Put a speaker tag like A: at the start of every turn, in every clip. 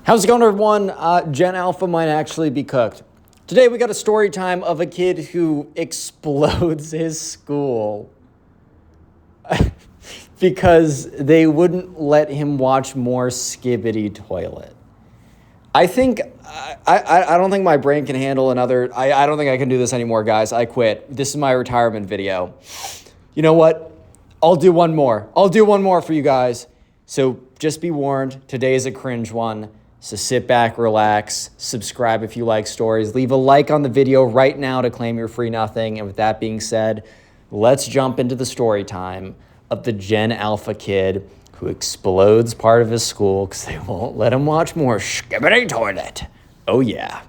A: How's it going, everyone? Gen Alpha might actually be cooked. Today we got a story time of a kid who explodes his school because they wouldn't let him watch more Skibidi Toilet. I don't think my brain can handle another. I don't think I can do this anymore, guys. I quit. This is my retirement video. You know what? I'll do one more. I'll do one more for you guys. So just be warned, today is a cringe one. So sit back, relax, subscribe if you like stories. Leave a like on the video right now to claim your free nothing. And with that being said, let's jump into the story time of the Gen Alpha kid who explodes part of his school because they won't let him watch more Skibidi Toilet. Oh yeah.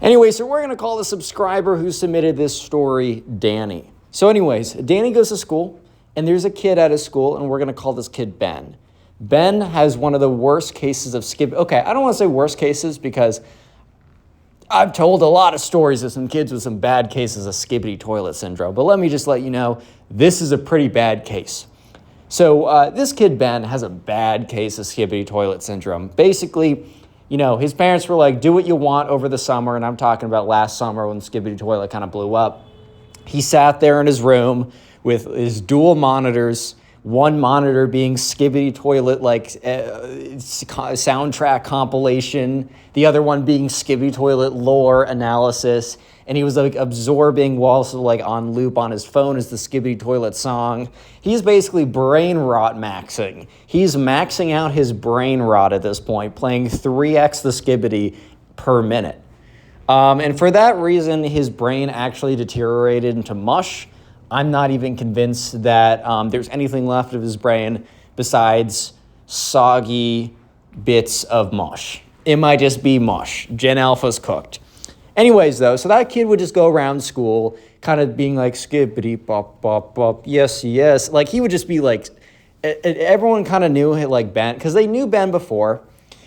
A: Anyway, so we're going to call the subscriber who submitted this story Danny. So anyways, Danny goes to school and there's a kid at his school and we're going to call this kid Ben. Ben has one of the worst cases of Skibidi. Okay, I don't want to say worst cases because I've told a lot of stories of some kids with some bad cases of Skibidi Toilet syndrome. But let me just let you know, this is a pretty bad case. So this kid, Ben, has a bad case of Skibidi Toilet syndrome. Basically, his parents were like, do what you want over the summer. And I'm talking about last summer when Skibidi Toilet kind of blew up. He sat there in his room with his dual monitors, one monitor being Skibidi Toilet, soundtrack compilation, the other one being Skibidi Toilet lore analysis, and he was absorbing while also on loop on his phone is the Skibidi Toilet song. He's basically brain rot maxing. He's maxing out his brain rot at this point, playing 3x the Skibidi per minute. And for that reason, his brain actually deteriorated into mush. I'm not even convinced that there's anything left of his brain besides soggy bits of mush. It might just be mush. Gen Alpha's cooked. Anyways, though, so that kid would just go around school kind of being like, Skibidi, bop, bop, bop, yes, yes. He would just be everyone kind of knew Ben, because they knew Ben before,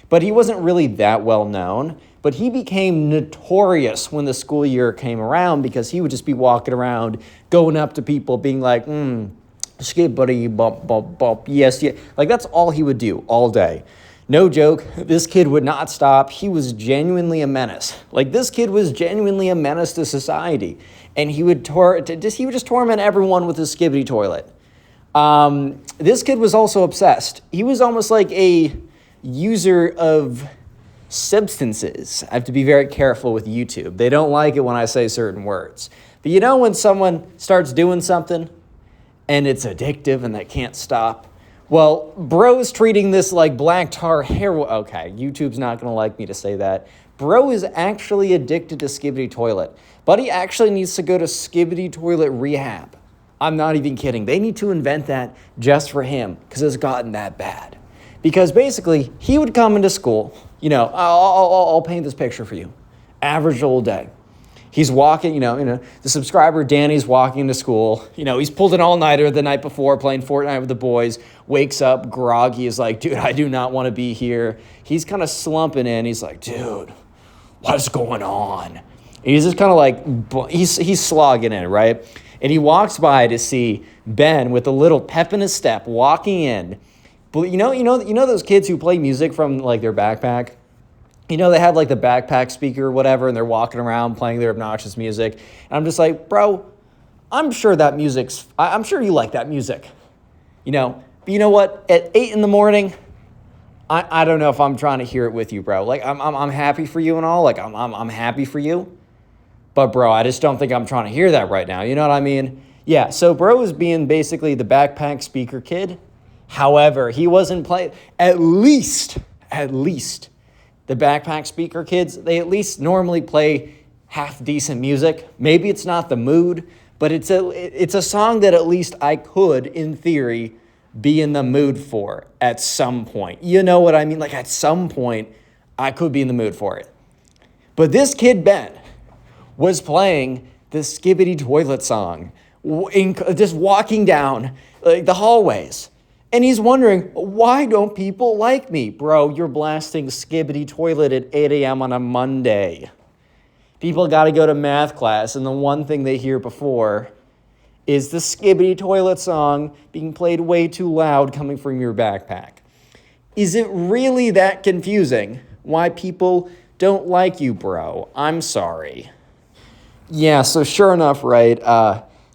A: but he wasn't really that well known. But he became notorious when the school year came around because he would just be walking around, going up to people, being like, Skibidi, bop, bop, bop, yes, yes. That's all he would do all day. No joke, this kid would not stop. He was genuinely a menace. This kid was genuinely a menace to society. And he would just torment everyone with his Skibidi Toilet. This kid was also obsessed. He was almost like a user of substances. I have to be very careful with YouTube. They don't like it when I say certain words. But when someone starts doing something and it's addictive and they can't stop? Well, bro's treating this like black tar heroin. Okay, YouTube's not going to like me to say that. Bro is actually addicted to Skibidi Toilet. But he actually needs to go to Skibidi Toilet rehab. I'm not even kidding. They need to invent that just for him because it's gotten that bad. Because basically, he would come into school. I'll paint this picture for you. Average old day. He's walking, the subscriber Danny's walking to school. He's pulled an all-nighter the night before playing Fortnite with the boys. Wakes up groggy. Is like, dude, I do not want to be here. He's kind of slumping in. He's like, dude, what's going on? And he's just kind of he's slogging in, right? And he walks by to see Ben with a little pep in his step walking in. But you know those kids who play music from their backpack? They have the backpack speaker or whatever, and they're walking around playing their obnoxious music. And I'm just like, bro, I'm sure I'm sure you like that music. But you know what? At 8 in the morning, I don't know if I'm trying to hear it with you, bro. I'm happy for you and all. I'm happy for you. But bro, I just don't think I'm trying to hear that right now. You know what I mean? Yeah, so bro is being basically the backpack speaker kid. However, he wasn't playing, at least, the backpack speaker kids, they at least normally play half decent music. Maybe it's not the mood, but it's a song that at least I could, in theory, be in the mood for at some point. You know what I mean? At some point, I could be in the mood for it. But this kid, Ben, was playing the Skibidi Toilet song, just walking down the hallways. And he's wondering, why don't people like me? Bro, you're blasting Skibidi Toilet at 8 a.m. on a Monday. People got to go to math class, and the one thing they hear before is the Skibidi Toilet song being played way too loud coming from your backpack. Is it really that confusing why people don't like you, bro. I'm sorry. Yeah, so sure enough, right,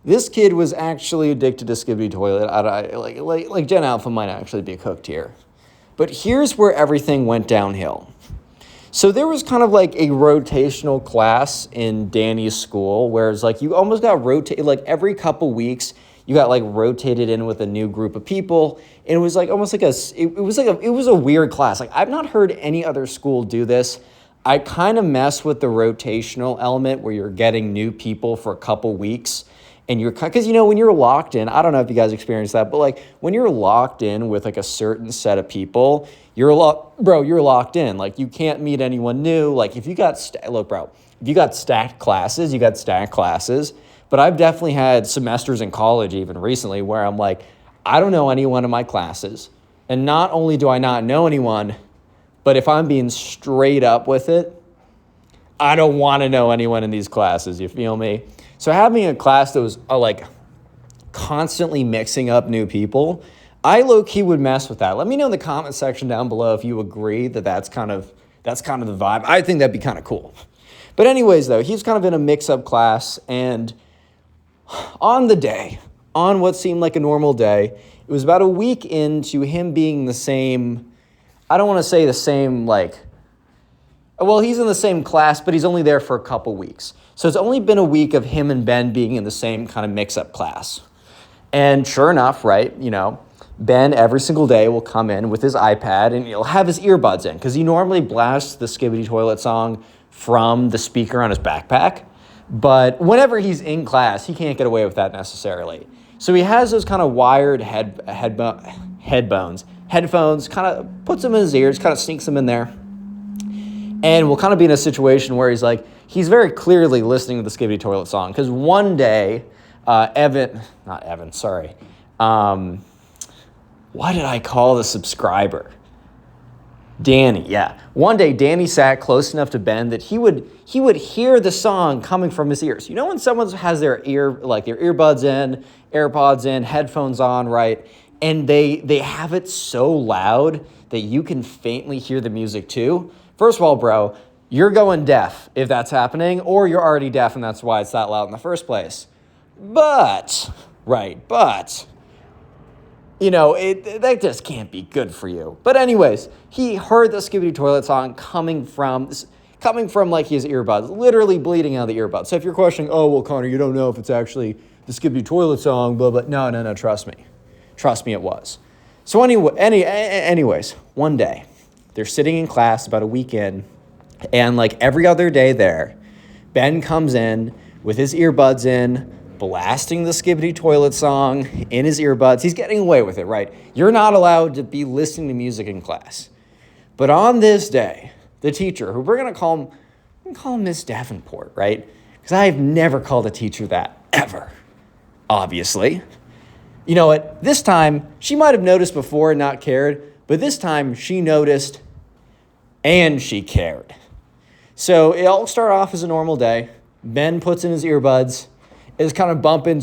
A: this kid was actually addicted to Skibidi Toilet. Like Gen Alpha might actually be cooked here. But here's where everything went downhill. So there was kind of like a rotational class in Danny's school, whereas like you almost got rotated, like every couple weeks, you got like rotated in with a new group of people. And it was like almost like it was a weird class. Like I've not heard any other school do this. I kind of mess with the rotational element where you're getting new people for a couple weeks. And you're, because, when you're locked in, I don't know if you guys experienced that, but like when you're locked in with like a certain set of people, you're locked in. Like you can't meet anyone new. Like if you got, if you got stacked classes, you got stacked classes. But I've definitely had semesters in college even recently where I'm like, I don't know anyone in my classes. And not only do I not know anyone, but if I'm being straight up with it, I don't want to know anyone in these classes. You feel me? So having a class that was like constantly mixing up new people, I low-key would mess with that. Let me know in the comment section down below if you agree that that's kind of the vibe. I think that'd be kind of cool. But anyways, though, he's kind of in a mix-up class, and on what seemed like a normal day, it was about a week into him being the same, I don't want to say the same, he's in the same class, but he's only there for a couple weeks. So it's only been a week of him and Ben being in the same kind of mix-up class. And sure enough, right, Ben every single day will come in with his iPad and he'll have his earbuds in because he normally blasts the Skibidi Toilet song from the speaker on his backpack. But whenever he's in class, he can't get away with that necessarily. So he has those kind of wired headphones, kind of puts them in his ears, kind of sneaks them in there. And we'll kind of be in a situation where he's very clearly listening to the Skibidi Toilet song. Because one day, why did I call the subscriber? Danny, yeah. One day, Danny sat close enough to Ben that he would hear the song coming from his ears. When someone has their earbuds in, AirPods in, headphones on, right? And they have it so loud that you can faintly hear the music too. First of all, bro, you're going deaf if that's happening, or you're already deaf and that's why it's that loud in the first place. But that just can't be good for you. But anyways, he heard the Skibidi Toilet song coming from like his earbuds, literally bleeding out of the earbuds. So if you're questioning, oh, well, Connor, you don't know if it's actually the Skibidi Toilet song, blah, blah. No, trust me. Trust me, it was. So anyways, one day, they're sitting in class about a week in, and like every other day there, Ben comes in with his earbuds in, blasting the Skibidi Toilet song in his earbuds. He's getting away with it, right? You're not allowed to be listening to music in class. But on this day, the teacher, who we're going to call him Miss Davenport, right? Because I have never called a teacher that, ever, obviously. You know what? This time, she might have noticed before and not cared, but this time she noticed and she cared. So it all started off as a normal day. Ben puts in his earbuds, is kind of bumping,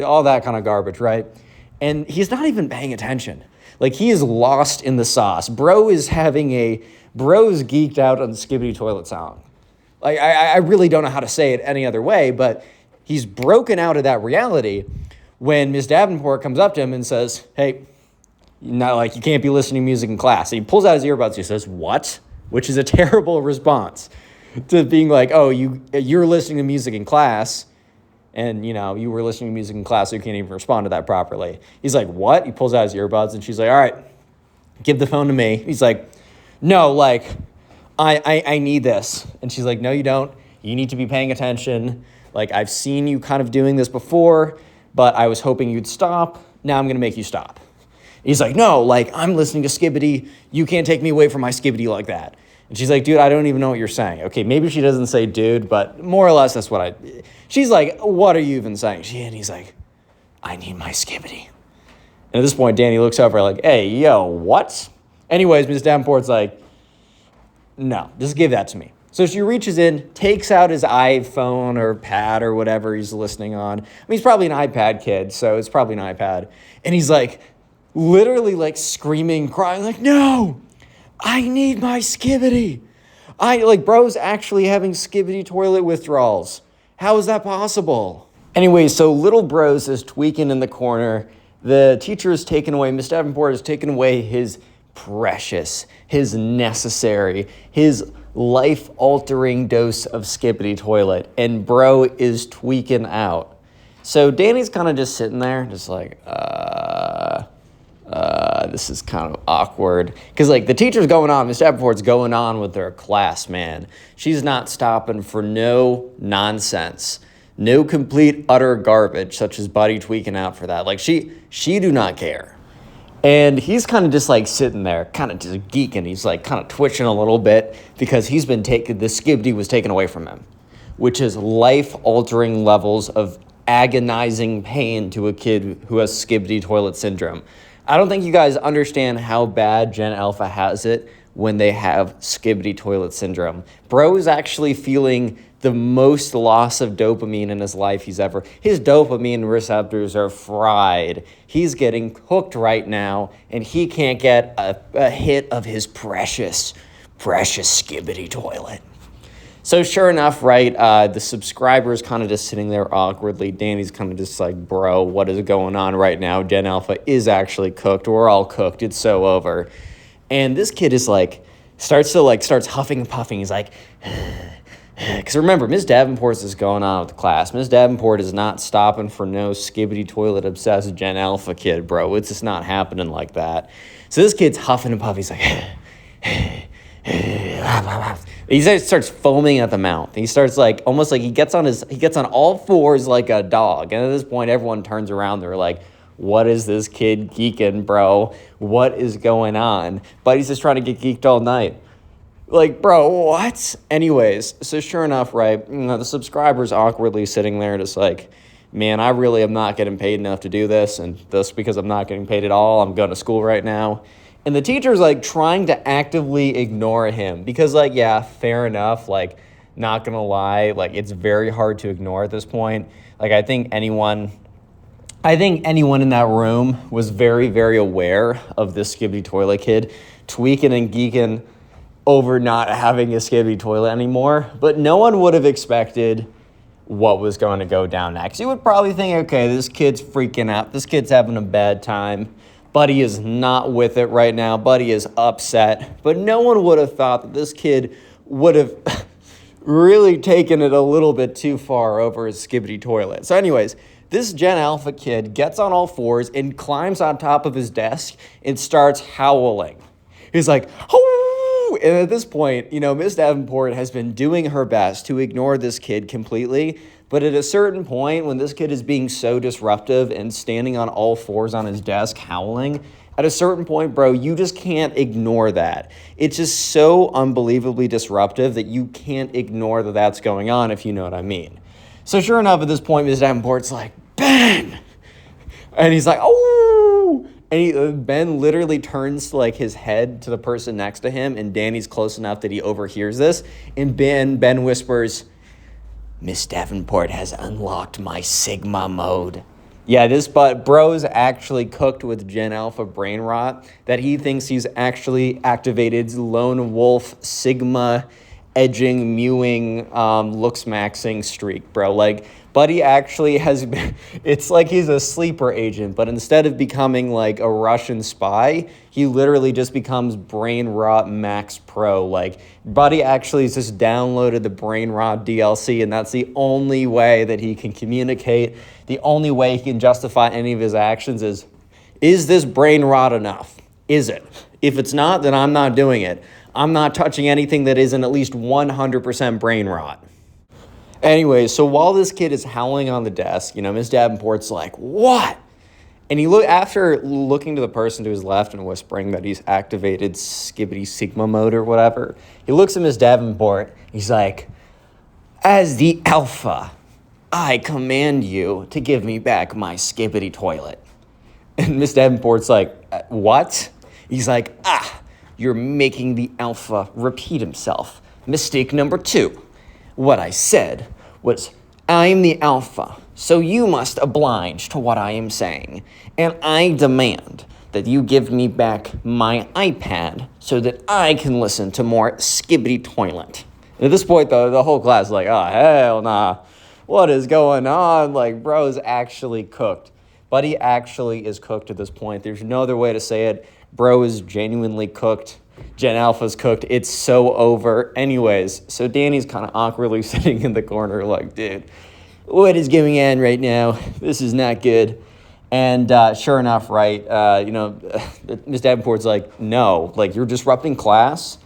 A: all that kind of garbage, right? And he's not even paying attention. Like, he is lost in the sauce. Bro is geeked out on the Skibidi Toilet song. Like, I really don't know how to say it any other way, but he's broken out of that reality when Miss Davenport comes up to him and says, hey, you can't be listening to music in class. And he pulls out his earbuds. He says, what? Which is a terrible response to being like, oh, you're listening to music in class, and, you were listening to music in class, so you can't even respond to that properly. He's like, what? He pulls out his earbuds, and she's like, all right, give the phone to me. He's like, no, I need this. And she's like, no, you don't. You need to be paying attention. I've seen you kind of doing this before, but I was hoping you'd stop. Now I'm going to make you stop. He's like, no, I'm listening to Skibidi. You can't take me away from my Skibidi like that. And she's like, dude, I don't even know what you're saying. Okay, maybe she doesn't say dude, but more or less that's what she's like, what are you even saying? And he's like, I need my Skibidi. And at this point, Danny looks over like, hey, yo, what? Anyways, Ms. Davenport's like, no, just give that to me. So she reaches in, takes out his iPhone or pad or whatever he's listening on. I mean, he's probably an iPad kid, so it's probably an iPad. And he's literally screaming, crying, no, I need my Skibidi. Bro's actually having Skibidi toilet withdrawals. How is that possible? Anyway, so little Bros is tweaking in the corner. The teacher is taken away. Miss Davenport has taken away his precious, his necessary, his life-altering dose of Skibidi toilet. And Bro is tweaking out. So Danny's kind of just sitting there, just like, this is kind of awkward. Because, the teacher's going on, Miss Davenport's going on with her class, man. She's not stopping for no nonsense. No complete, utter garbage, such as Buddy tweaking out for that. She do not care. And he's kind of just, sitting there, kind of just geeking. He's, kind of twitching a little bit because the Skibidi was taken away from him, which is life-altering levels of agonizing pain to a kid who has Skibidi toilet syndrome. I don't think you guys understand how bad Gen Alpha has it when they have Skibidi toilet syndrome. Bro is actually feeling the most loss of dopamine in his life his dopamine receptors are fried. He's getting cooked right now, and he can't get a hit of his precious Skibidi toilet. So sure enough, right, the subscriber's kind of just sitting there awkwardly. Danny's kind of just like, bro, what is going on right now? Gen Alpha is actually cooked. We're all cooked. It's so over. And this kid is starts huffing and puffing. He's like, because remember, Ms. Davenport's is going on with the class. Ms. Davenport is not stopping for no Skibidi toilet obsessed Gen Alpha kid, bro. It's just not happening like that. So this kid's huffing and puffing. He's like, he starts foaming at the mouth. He starts almost like he gets on all fours like a dog. And at this point, everyone turns around. They're like, what is this kid geeking, bro? What is going on? Buddy's just trying to get geeked all night. Bro, what? Anyways, so sure enough, right, the subscriber's awkwardly sitting there just man, I really am not getting paid enough to do this. And just because I'm not getting paid at all, I'm going to school right now. And the teacher's trying to actively ignore him because yeah, fair enough. Not gonna lie, it's very hard to ignore at this point. I think anyone in that room was very, very aware of this Skibidi toilet kid tweaking and geeking over not having a Skibidi toilet anymore. But no one would have expected what was going to go down next. You would probably think, okay, this kid's freaking out. This kid's having a bad time. Buddy is not with it right now. Buddy is upset. But no one would have thought that this kid would have really taken it a little bit too far over his Skibidi toilet. So anyways, this Gen Alpha kid gets on all fours and climbs on top of his desk and starts howling. He's like, oh! And at this point, Miss Davenport has been doing her best to ignore this kid completely. But at a certain point, when this kid is being so disruptive and standing on all fours on his desk howling, at a certain point, bro, you just can't ignore that. It's just so unbelievably disruptive that you can't ignore that that's going on, if you know what I mean. So sure enough, at this point, Ms. Davenport's like, Ben! And he's like, oh! And Ben literally turns his head to the person next to him, and Danny's close enough that he overhears this. And Ben whispers, Miss Davenport has unlocked my Sigma mode. Yeah, bro's actually cooked with Gen Alpha brain rot that he thinks he's actually activated lone wolf Sigma edging, mewing, looks maxing streak, bro. Buddy actually has been, it's he's a sleeper agent, but instead of becoming a Russian spy, he literally just becomes Brain Rot Max Pro. Buddy actually has just downloaded the Brain Rot DLC, and that's the only way that he can communicate. The only way he can justify any of his actions is this brain rot enough? Is it? If it's not, then I'm not doing it. I'm not touching anything that isn't at least 100% brain rot. Anyway, so while this kid is howling on the desk, Miss Davenport's like, what? And after looking to the person to his left and whispering that he's activated Skibidi Sigma mode or whatever, he looks at Miss Davenport. He's like, as the Alpha, I command you to give me back my Skibidi toilet. And Miss Davenport's like, what? He's like, you're making the Alpha repeat himself. Mistake number 2. What I said was, I'm the Alpha, so you must oblige to what I am saying. And I demand that you give me back my iPad so that I can listen to more Skibidi Toilet. And at this point, though, the whole class is like, oh, hell nah. What is going on? Like, bro's actually cooked. Buddy actually is cooked at this point. There's no other way to say it. Bro is genuinely cooked. Gen Alpha's cooked. It's so over. Anyways, so Danny's kind of awkwardly sitting in the corner like, dude, what is going on right now? This is not good. And sure enough, right, Ms. Davenport's like, no, like, you're disrupting class.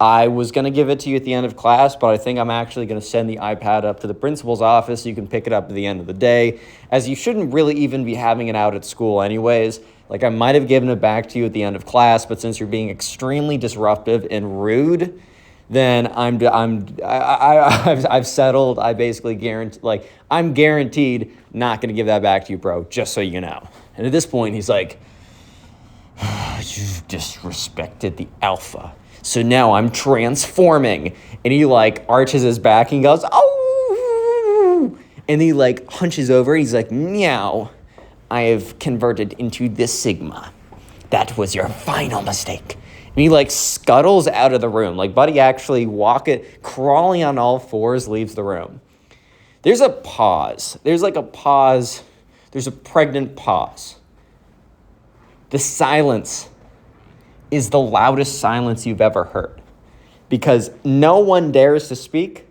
A: I was going to give it to you at the end of class, but I think I'm actually going to send the iPad up to the principal's office so you can pick it up at the end of the day, as you shouldn't really even be having it out at school anyways. Like, I might have given it back to you at the end of class, but since you're being extremely disruptive and rude, then I've settled. I basically guarantee, like, I'm guaranteed not going to give that back to you, bro, just so you know. And at this point, he's like, you've disrespected the alpha. So now I'm transforming. And he, like, arches his back and goes, oh! And he, like, hunches over. He's like, meow. I have converted into this Sigma. That was your final mistake. And he, like, scuttles out of the room. Like, Buddy actually crawling on all fours, leaves the room. There's a pause. There's, like, a pause. There's a pregnant pause. The silence is the loudest silence you've ever heard, because no one dares to speak,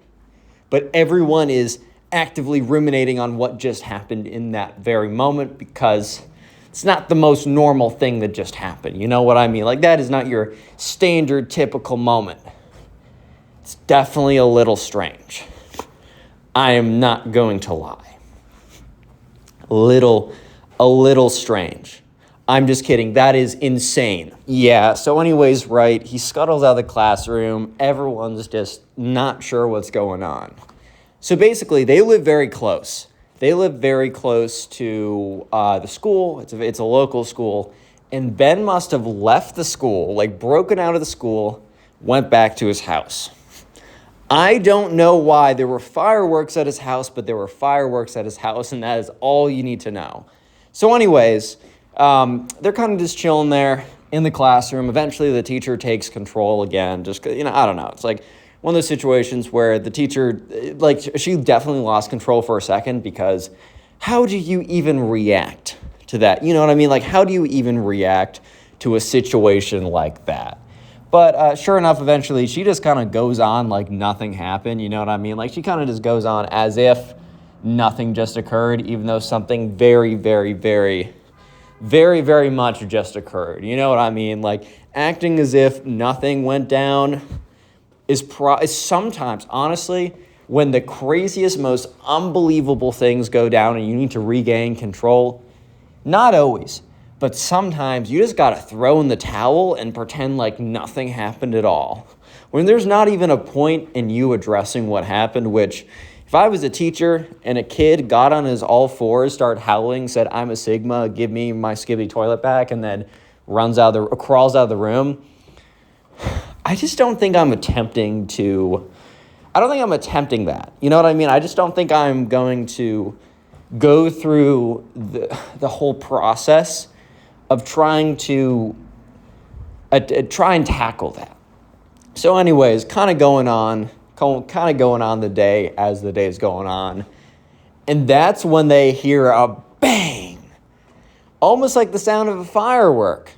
A: but everyone is actively ruminating on what just happened in that very moment, because it's not the most normal thing that just happened. You know what I mean? Like, that is not your standard typical moment. It's definitely a little strange. I am not going to lie. A little strange. I'm just kidding. That is insane. Yeah, so anyways, right, he scuttles out of the classroom. Everyone's just not sure what's going on. So basically, they live very close. They live very close to the school. It's a local school. And Ben must have left the school, like broken out of the school, went back to his house. I don't know why there were fireworks at his house, but there were fireworks at his house, and that is all you need to know. So anyways, they're kind of just chilling there in the classroom. Eventually, the teacher takes control again. Just, I don't know. It's like one of those situations where the teacher, like, she definitely lost control for a second, because how do you even react to that? You know what I mean? Like, how do you even react to a situation like that? But sure enough, eventually, she just kind of goes on like nothing happened. You know what I mean? Like, she kind of just goes on as if nothing just occurred, even though something very, very, very, very, very much just occurred. You know what I mean? Like, acting as if nothing went down is sometimes, honestly, when the craziest, most unbelievable things go down and you need to regain control. Not always, but sometimes you just got to throw in the towel and pretend like nothing happened at all. When there's not even a point in you addressing what happened, which, if I was a teacher and a kid got on his all fours, started howling, said, I'm a Sigma, give me my Skibidi toilet back, and then crawls out of the room, I just don't think I'm attempting that. You know what I mean? I just don't think I'm going to go through the whole process of trying to try and tackle that. So anyways, kind of going on the day as the day is going on. And that's when they hear a bang, almost like the sound of a firework.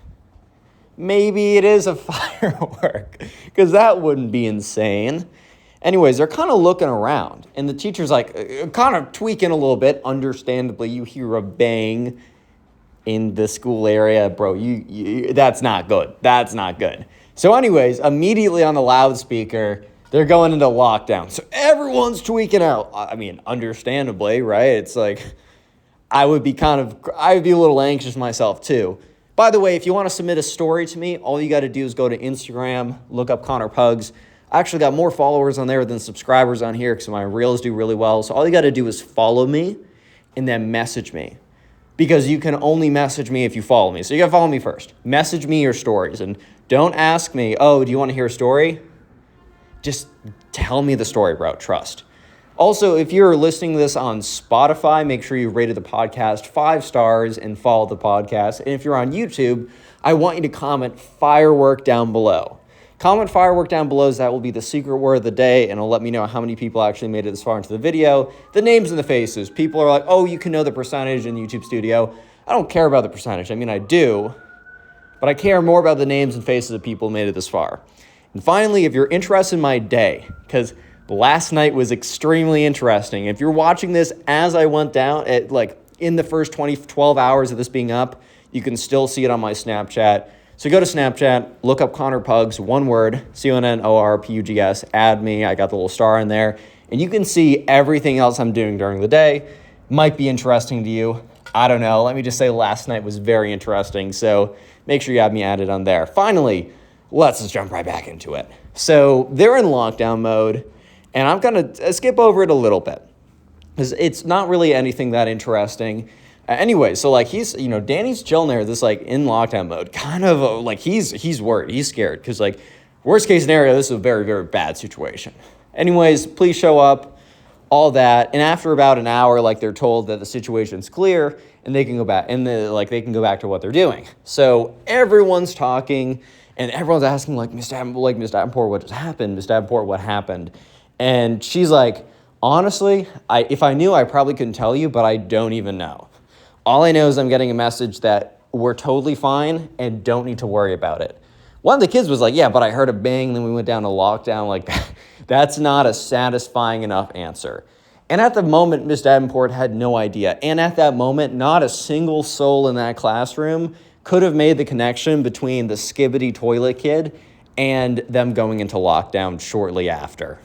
A: Maybe it is a firework, because that wouldn't be insane. Anyways, they're kind of looking around, and the teacher's like kind of tweaking a little bit. Understandably, you hear a bang in the school area, bro. You that's not good. That's not good. So anyways, immediately on the loudspeaker, they're going into lockdown. So everyone's tweaking out. I mean, understandably, right? It's like, I would be a little anxious myself too. By the way, if you want to submit a story to me, all you got to do is go to Instagram, look up Connor Pugs. I actually got more followers on there than subscribers on here, because my reels do really well. So all you got to do is follow me and then message me, because you can only message me if you follow me. So you got to follow me first. Message me your stories, and don't ask me, oh, do you want to hear a story? Just tell me the story, bro. Trust. Also, if you're listening to this on Spotify, make sure you rated the podcast 5 stars and follow the podcast. And if you're on YouTube, I want you to comment firework down below. Comment firework down below, as that will be the secret word of the day, and it'll let me know how many people actually made it this far into the video. The names and the faces. People are like, oh, you can know the percentage in YouTube Studio. I don't care about the percentage. I mean, I do, but I care more about the names and faces of people who made it this far. And finally, if you're interested in my day, because last night was extremely interesting. If you're watching this as I went down, at in the first 12 hours of this being up, you can still see it on my Snapchat. So go to Snapchat, look up Connor Pugs, one word, CONNORPUGS, add me. I got the little star in there. And you can see everything else I'm doing during the day. Might be interesting to you. I don't know. Let me just say last night was very interesting. So make sure you have me added on there. Finally, let's just jump right back into it. So they're in lockdown mode, and I'm going to skip over it a little bit because it's not really anything that interesting. Anyway, so he's, Danny's chilling there, this in lockdown mode, kind of he's worried, he's scared, because worst case scenario, this is a very, very bad situation. Anyways, please show up, all that, and after about an hour, they're told that the situation's clear and they can go back, and they can go back to what they're doing. So everyone's talking, and everyone's asking Miss Davenport, what just happened? Miss Davenport, what happened? And she's like, honestly, if I knew, I probably couldn't tell you, but I don't even know. All I know is I'm getting a message that we're totally fine and don't need to worry about it. One of the kids was like, yeah, but I heard a bang, then we went down to lockdown. That's not a satisfying enough answer. And at the moment, Miss Davenport had no idea. And at that moment, not a single soul in that classroom could have made the connection between the Skibidi toilet kid and them going into lockdown shortly after.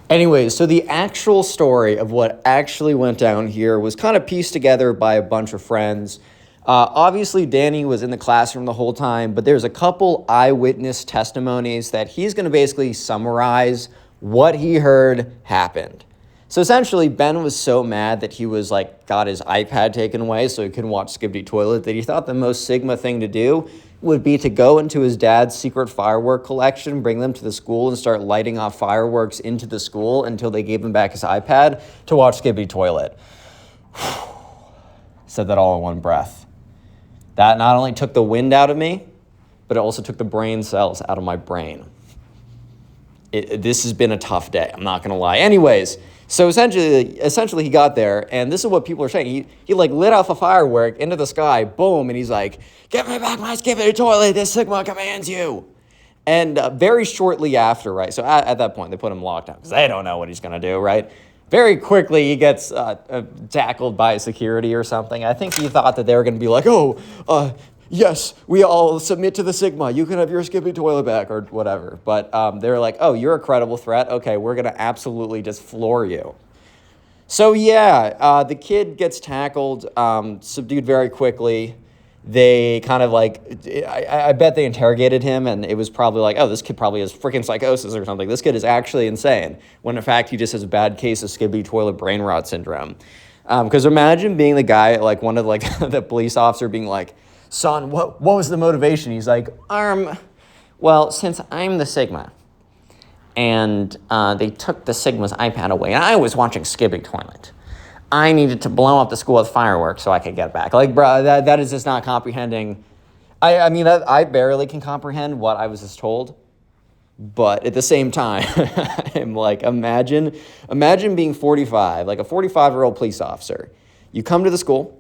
A: Anyways, so the actual story of what actually went down here was kind of pieced together by a bunch of friends. Obviously, Danny was in the classroom the whole time, but there's a couple eyewitness testimonies that he's going to basically summarize what he heard happened. So essentially, Ben was so mad that he was got his iPad taken away so he couldn't watch Skibidi Toilet that he thought the most Sigma thing to do would be to go into his dad's secret firework collection, bring them to the school, and start lighting off fireworks into the school until they gave him back his iPad to watch Skibidi Toilet. Said that all in one breath. That not only took the wind out of me, but it also took the brain cells out of my brain. This has been a tough day, I'm not going to lie. Anyways, so essentially he got there, and this is what people are saying. He lit off a firework into the sky, boom, and he's like, "Give me back my Skibidi Toilet, this Sigma commands you." And very shortly after, right, so at that point, they put him locked down because they don't know what he's going to do, right? Very quickly, he gets tackled by security or something. I think he thought that they were going to be like, yes, we all submit to the Sigma. You can have your Skibidi Toilet back or whatever. But they're like, oh, you're a credible threat. Okay, we're going to absolutely just floor you. So yeah, the kid gets tackled, subdued very quickly. They kind of I bet they interrogated him, and it was probably like, oh, this kid probably has freaking psychosis or something. This kid is actually insane, when in fact he just has a bad case of Skibidi Toilet brain rot syndrome. Because imagine being the guy, one of the police officer being like, son, what was the motivation? He's like, well, since I'm the Sigma, and they took the Sigma's iPad away, and I was watching Skibidi Toilet, I needed to blow up the school with fireworks so I could get back. Bro, that is just not comprehending. I mean, I barely can comprehend what I was just told, but at the same time, I'm imagine being 45, a 45-year-old police officer. You come to the school,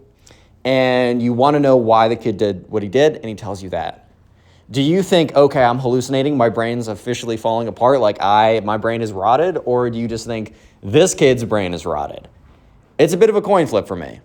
A: and you want to know why the kid did what he did, and he tells you that. Do you think, okay, I'm hallucinating, my brain's officially falling apart, my brain is rotted, or do you just think this kid's brain is rotted? It's a bit of a coin flip for me.